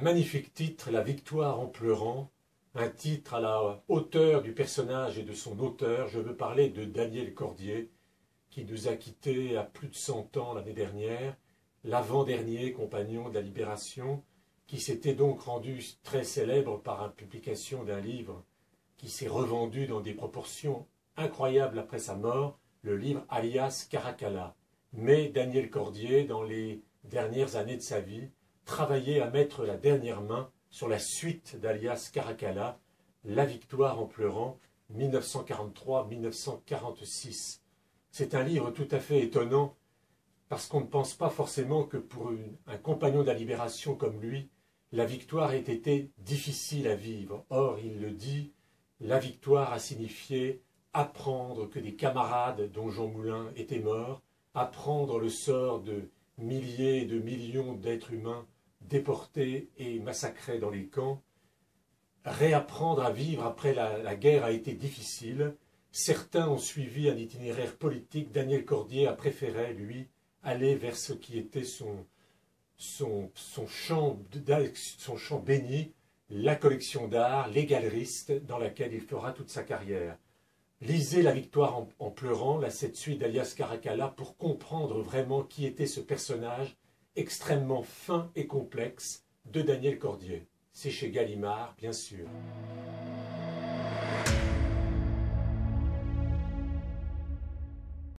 magnifique titre, La victoire en pleurant, un titre à la hauteur du personnage et de son auteur. Je veux parler de Daniel Cordier, qui nous a quittés à plus de 100 ans l'année dernière, l'avant-dernier compagnon de la Libération, qui s'était donc rendu très célèbre par la publication d'un livre qui s'est revendu dans des proportions incroyables après sa mort, le livre Alias Caracalla. Mais Daniel Cordier, dans les dernières années de sa vie, travaillait à mettre la dernière main sur la suite d'Alias Caracalla, La victoire en pleurant, 1943-1946. C'est un livre tout à fait étonnant, parce qu'on ne pense pas forcément que pour un compagnon de la Libération comme lui, la victoire ait été difficile à vivre. Or, il le dit, la victoire a signifié apprendre que des camarades dont Jean Moulin étaient morts, apprendre le sort de milliers et de millions d'êtres humains déportés et massacrés dans les camps, réapprendre à vivre après la guerre a été difficile. Certains ont suivi un itinéraire politique. Daniel Cordier a préféré, lui, aller vers ce qui était son champ béni, la collection d'art, les galeristes, dans laquelle il fera toute sa carrière. Lisez La victoire en pleurant, cette suite d'Alias Caracalla, pour comprendre vraiment qui était ce personnage extrêmement fin et complexe de Daniel Cordier. C'est chez Gallimard, bien sûr.